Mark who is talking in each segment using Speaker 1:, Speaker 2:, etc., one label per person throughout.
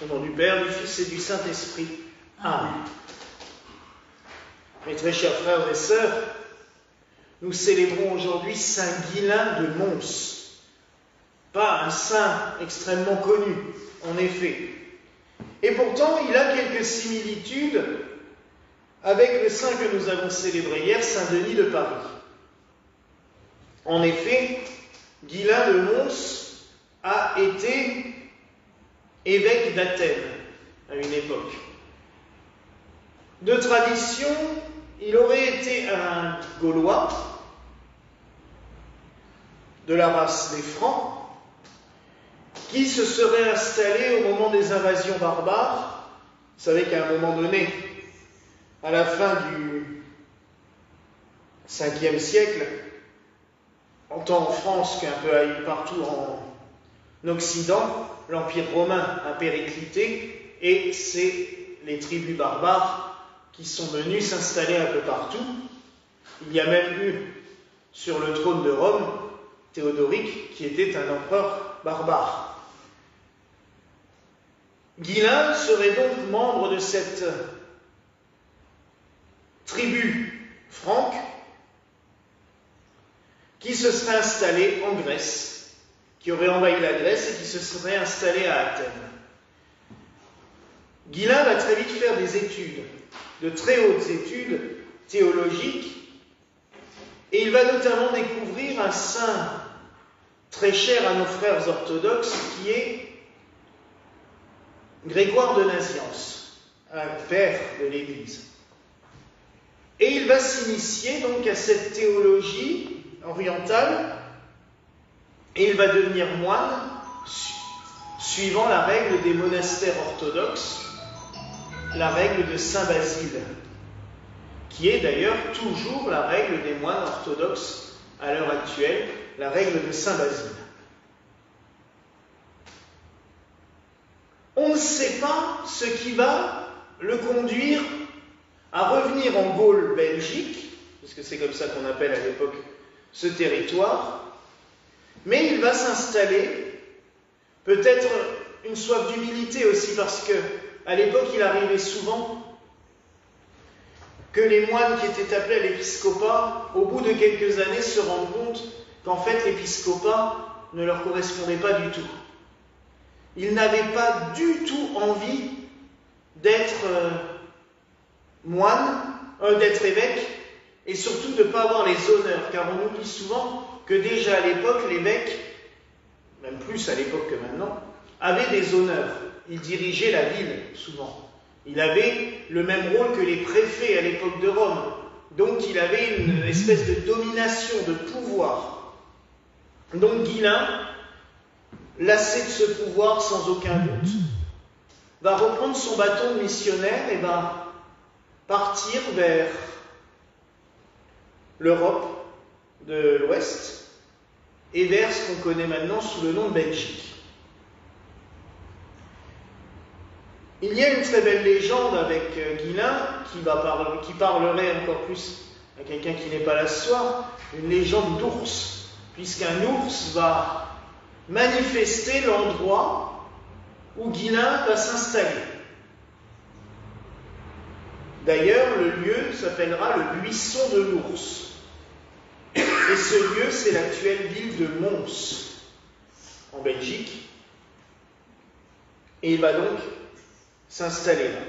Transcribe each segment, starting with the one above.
Speaker 1: Au nom du Père, du Fils et du Saint-Esprit. Amen. Mes très chers frères et sœurs, nous célébrons aujourd'hui Saint Guilain de Mons. Pas un saint extrêmement connu, en effet. Et pourtant, il a quelques similitudes avec le saint que nous avons célébré hier, Saint Denis de Paris. En effet, Guilain de Mons a été évêque d'Athènes à une époque. De tradition, il aurait été un Gaulois de la race des Francs qui se serait installé au moment des invasions barbares. Vous savez qu'à un moment donné, à la fin du 5e siècle, tant en France qu'un peu partout en Occident, l'Empire romain a périclité et c'est les tribus barbares qui sont venus s'installer un peu partout. Il y a même eu sur le trône de Rome Théodoric qui était un empereur barbare. Guilain serait donc membre de cette tribu franque qui se serait installée en Grèce, qui aurait envahi la Grèce et qui se serait installée à Athènes. Guilain va très vite faire des études, de très hautes études théologiques, et il va notamment découvrir un saint très cher à nos frères orthodoxes qui est Grégoire de Nazianze, un père de l'Église. Et il va s'initier donc à cette théologie orientale et il va devenir moine suivant la règle des monastères orthodoxes, la règle de Saint Basile, qui est d'ailleurs toujours la règle des moines orthodoxes à l'heure actuelle, la règle de Saint Basile. On ne sait pas ce qui va le conduire à revenir en Gaule Belgique, parce que c'est comme ça qu'on appelle à l'époque ce territoire, mais il va s'installer, peut-être une soif d'humilité aussi, parce que à l'époque il arrivait souvent que les moines qui étaient appelés à l'épiscopat, au bout de quelques années, se rendent compte qu'en fait l'épiscopat ne leur correspondait pas du tout. Ils n'avaient pas du tout envie d'être moine, d'être évêque, et surtout de ne pas avoir les honneurs, car on oublie souvent que déjà à l'époque, l'évêque, même plus à l'époque que maintenant, avait des honneurs. Il dirigeait la ville, souvent. Il avait le même rôle que les préfets à l'époque de Rome. Donc il avait une espèce de domination, de pouvoir. Donc Guilain, lassé de ce pouvoir sans aucun doute, va reprendre son bâton de missionnaire et va partir vers l'Europe de l'Ouest et vers ce qu'on connaît maintenant sous le nom de Belgique. Il y a une très belle légende avec Guilain qui parlerait encore plus à quelqu'un qui n'est pas là ce soir, une légende d'ours, puisqu'un ours va manifester l'endroit où Guilain va s'installer. D'ailleurs, le lieu s'appellera le buisson de l'ours. Et ce lieu, c'est l'actuelle ville de Mons, en Belgique. Et il va donc s'installer là.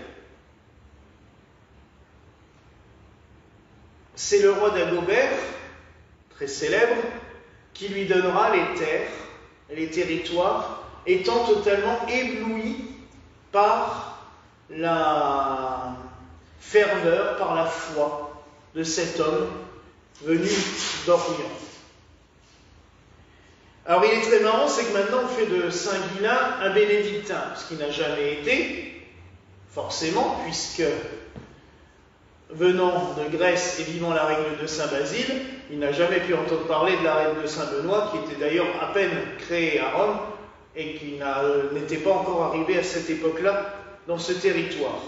Speaker 1: C'est le roi d'Agobert, très célèbre, qui lui donnera les terres, les territoires, étant totalement ébloui par la ferveur, par la foi de cet homme venu d'Orient. Alors il est très marrant, c'est que maintenant on fait de Saint Guilain un bénédictin, ce qui n'a jamais été, forcément, puisque venant de Grèce et vivant la règle de Saint Basile, il n'a jamais pu entendre parler de la règle de Saint Benoît, qui était d'ailleurs à peine créée à Rome et qui n'était pas encore arrivé à cette époque-là dans ce territoire.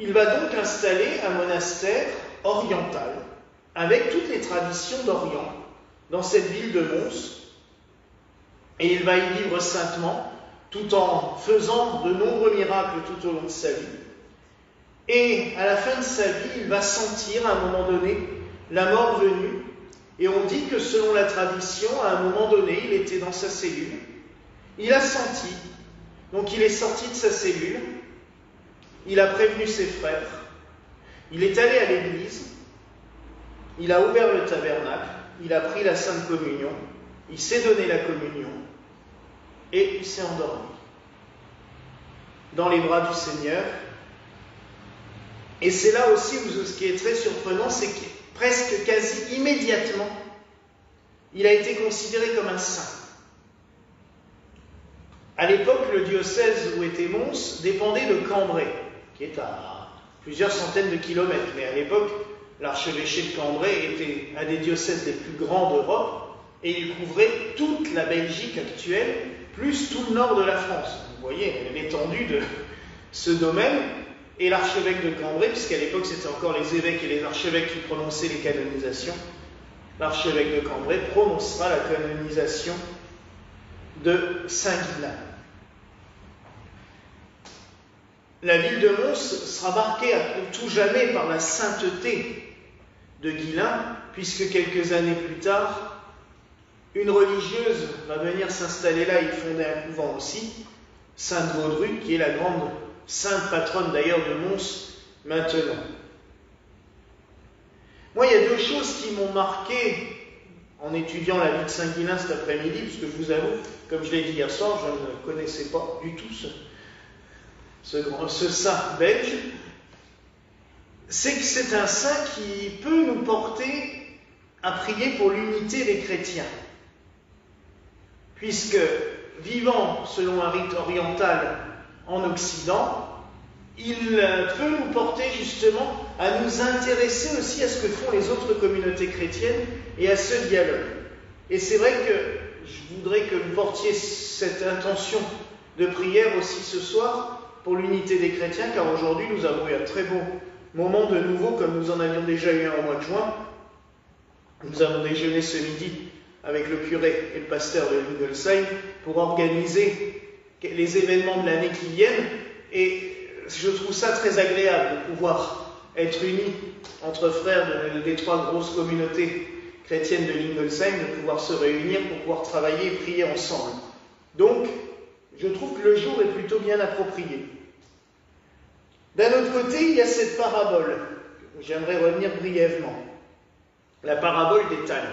Speaker 1: Il va donc installer un monastère oriental, avec toutes les traditions d'Orient, dans cette ville de Mons, et il va y vivre saintement tout en faisant de nombreux miracles tout au long de sa vie. Et à la fin de sa vie, il va sentir à un moment donné la mort venue. Et on dit que selon la tradition, à un moment donné, il était dans sa cellule. Il a senti. Donc il est sorti de sa cellule. Il a prévenu ses frères. Il est allé à l'église. Il a ouvert le tabernacle. Il a pris la Sainte Communion. Il s'est donné la communion. Et il s'est endormi. Dans les bras du Seigneur. Et c'est là aussi où ce qui est très surprenant, c'est que presque quasi immédiatement, il a été considéré comme un saint. À l'époque, le diocèse où était Mons dépendait de Cambrai, qui est à plusieurs centaines de kilomètres. Mais à l'époque, l'archevêché de Cambrai était un des diocèses les plus grands d'Europe, et il couvrait toute la Belgique actuelle, plus tout le nord de la France. Vous voyez l'étendue de ce domaine. Et l'archevêque de Cambrai, puisqu'à l'époque c'était encore les évêques et les archevêques qui prononçaient les canonisations, l'archevêque de Cambrai prononcera la canonisation de Saint Guilain. La ville de Mons sera marquée à tout jamais par la sainteté de Guilain, puisque quelques années plus tard, une religieuse va venir s'installer là et fonder un couvent aussi, Sainte Vaudru, qui est la grande sainte patronne d'ailleurs de Mons maintenant. Moi, il y a deux choses qui m'ont marqué en étudiant la vie de Saint Guilain cet après-midi, puisque je vous avoue, comme je l'ai dit hier soir, je ne connaissais pas du tout ce saint belge. C'est que c'est un saint qui peut nous porter à prier pour l'unité des chrétiens. Puisque, vivant selon un rite oriental en Occident, il peut nous porter justement à nous intéresser aussi à ce que font les autres communautés chrétiennes et à ce dialogue. Et c'est vrai que je voudrais que vous portiez cette intention de prière aussi ce soir pour l'unité des chrétiens, car aujourd'hui nous avons eu un très beau moment de nouveau, comme nous en avions déjà eu un au mois de juin. Nous avons déjeuné ce midi avec le curé et le pasteur de Lingolsheim pour organiser les événements de l'année qui viennent, et je trouve ça très agréable de pouvoir être unis entre frères des trois grosses communautés chrétiennes de Lingolsheim, de pouvoir se réunir pour pouvoir travailler et prier ensemble. Donc, je trouve que le jour est plutôt bien approprié. D'un autre côté, il y a cette parabole. J'aimerais revenir brièvement. La parabole des talents.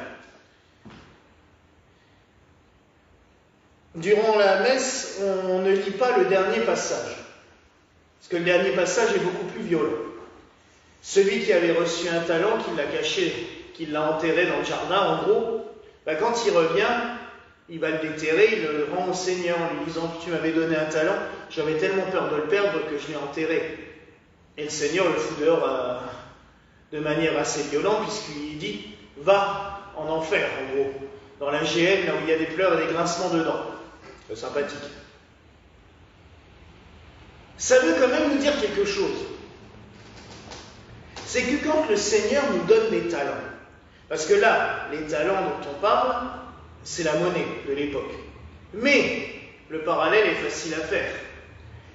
Speaker 1: Durant la messe, on ne lit pas le dernier passage, parce que le dernier passage est beaucoup plus violent. Celui qui avait reçu un talent, qui l'a caché, qui l'a enterré dans le jardin, en gros, quand il revient, il va le déterrer, il le rend au Seigneur en lui disant « Tu m'avais donné un talent, j'avais tellement peur de le perdre que je l'ai enterré. » Et le Seigneur le fout dehors de manière assez violente, puisqu'il dit « Va en enfer, en gros, dans la géhenne, là où il y a des pleurs et des grincements de dents. » C'est sympathique. Ça veut quand même nous dire quelque chose. C'est que quand le Seigneur nous donne des talents, parce que là, les talents dont on parle, c'est la monnaie de l'époque. Mais le parallèle est facile à faire.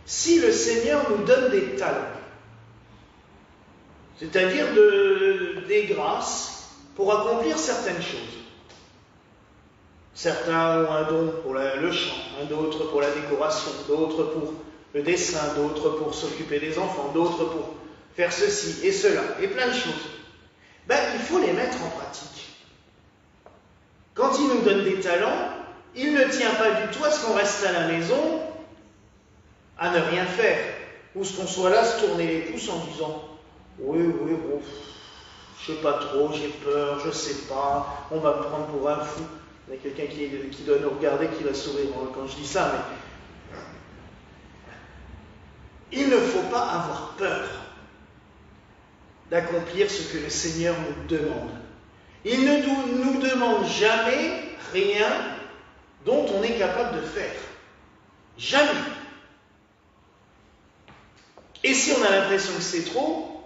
Speaker 1: Si le Seigneur nous donne des talents, c'est-à-dire des grâces pour accomplir certaines choses, certains ont un don pour le chant, un autre pour la décoration, d'autres pour le dessin, d'autres pour s'occuper des enfants, d'autres pour faire ceci et cela, et plein de choses. Il faut les mettre en pratique. Quand il nous donne des talents, il ne tient pas du tout à ce qu'on reste à la maison à ne rien faire, ou ce qu'on soit là, se tourner les pouces en disant « Oui, bon, je sais pas trop, j'ai peur, je sais pas, on va me prendre pour un fou. » Il y a quelqu'un qui doit nous regarder, qui va sourire quand je dis ça, mais il ne faut pas avoir peur d'accomplir ce que le Seigneur nous demande. Il ne nous demande jamais rien dont on est capable de faire. Jamais. Et si on a l'impression que c'est trop,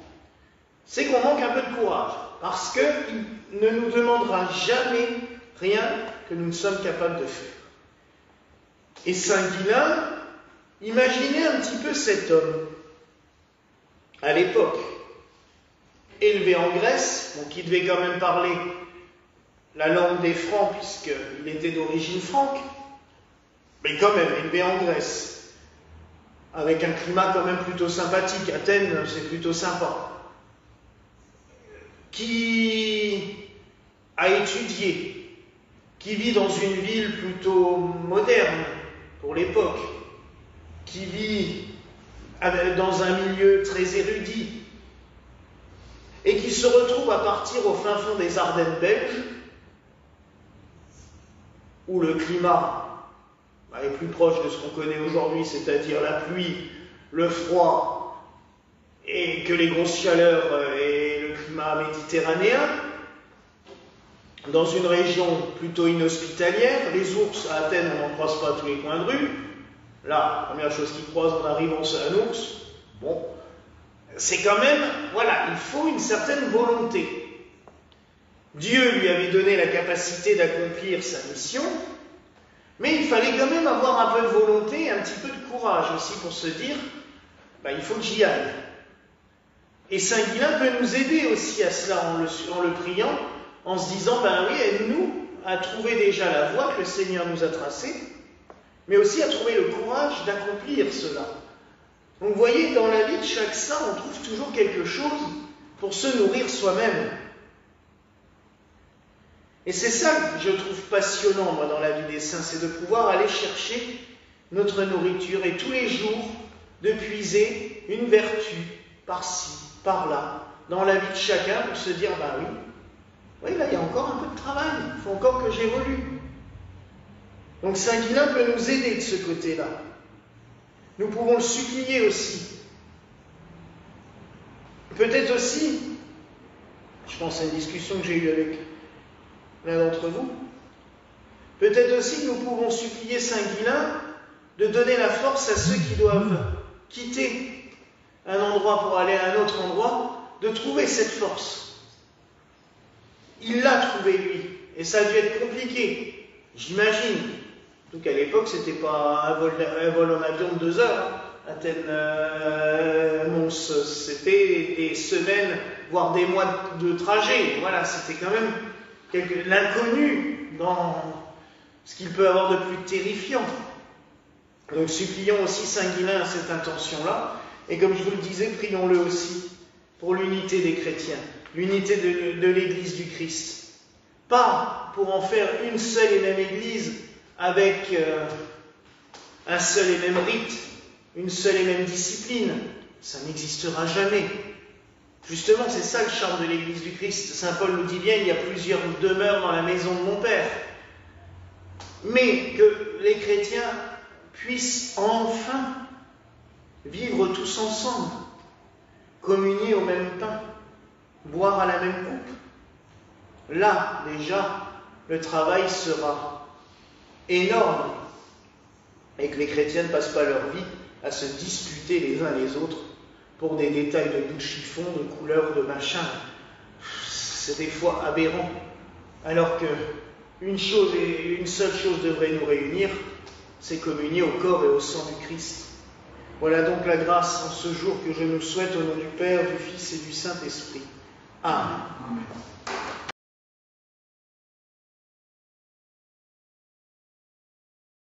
Speaker 1: c'est qu'on manque un peu de courage, parce qu'il ne nous demandera jamais rien que nous ne sommes capables de faire. Et Saint Guilain, imaginez un petit peu cet homme, à l'époque, élevé en Grèce, donc qui devait quand même parler la langue des Francs, puisqu'il était d'origine franque, mais quand même élevé en Grèce, avec un climat quand même plutôt sympathique. Athènes, c'est plutôt sympa. Qui a étudié, qui vit dans une ville plutôt moderne pour l'époque, qui vit dans un milieu très érudit, et qui se retrouve à partir au fin fond des Ardennes belges, où le climat est plus proche de ce qu'on connaît aujourd'hui, c'est-à-dire la pluie, le froid, et que les grosses chaleurs et le climat méditerranéen, dans une région plutôt inhospitalière. Les ours à Athènes, on n'en croise pas à tous les coins de rue. Là, la première chose qu'ils croisent en arrivant, c'est un ours. Bon, c'est quand même, voilà, il faut une certaine volonté. Dieu lui avait donné la capacité d'accomplir sa mission, mais il fallait quand même avoir un peu de volonté et un petit peu de courage aussi pour se dire, il faut que j'y aille. Et Saint Guilain peut nous aider aussi à cela en le priant, en se disant, oui, aide-nous à trouver déjà la voie que le Seigneur nous a tracée, mais aussi à trouver le courage d'accomplir cela. Donc vous voyez, dans la vie de chaque saint, on trouve toujours quelque chose pour se nourrir soi-même. Et c'est ça que je trouve passionnant, moi, dans la vie des saints, c'est de pouvoir aller chercher notre nourriture et tous les jours de puiser une vertu par-ci, par-là, dans la vie de chacun pour se dire, oui, là, il y a encore un peu de travail, il faut encore que j'évolue. Donc Saint Guilain peut nous aider de ce côté-là. Nous pouvons le supplier aussi. Peut-être aussi, je pense à une discussion que j'ai eue avec l'un d'entre vous, peut-être aussi que nous pouvons supplier Saint Guilain de donner la force à ceux qui doivent quitter un endroit pour aller à un autre endroit, de trouver cette force. Il l'a trouvée, lui, et ça a dû être compliqué, j'imagine. En tout cas, à l'époque, c'était pas un vol en avion de 2 heures. Athènes-Mons, c'était des semaines, voire des mois de trajet. Voilà, c'était quand même l'inconnu dans ce qu'il peut avoir de plus terrifiant. Donc, supplions aussi Saint Guilain à cette intention-là. Et comme je vous le disais, prions-le aussi pour l'unité des chrétiens, l'unité de l'Église du Christ. Pas pour en faire une seule et même Église avec un seul et même rite, une seule et même discipline. Ça n'existera jamais. Justement, c'est ça le charme de l'Église du Christ. Saint Paul nous dit bien, il y a plusieurs demeures dans la maison de mon Père. Mais que les chrétiens puissent enfin vivre tous ensemble, communier au même pain, boire à la même coupe. Là, déjà, le travail sera énorme et que les chrétiens ne passent pas leur vie à se disputer les uns les autres pour des détails de bout de chiffon, de couleur, de machin. C'est des fois aberrant. Alors que une seule chose devrait nous réunir, c'est communier au corps et au sang du Christ. Voilà donc la grâce en ce jour que je nous souhaite au nom du Père, du Fils et du Saint-Esprit. Amen.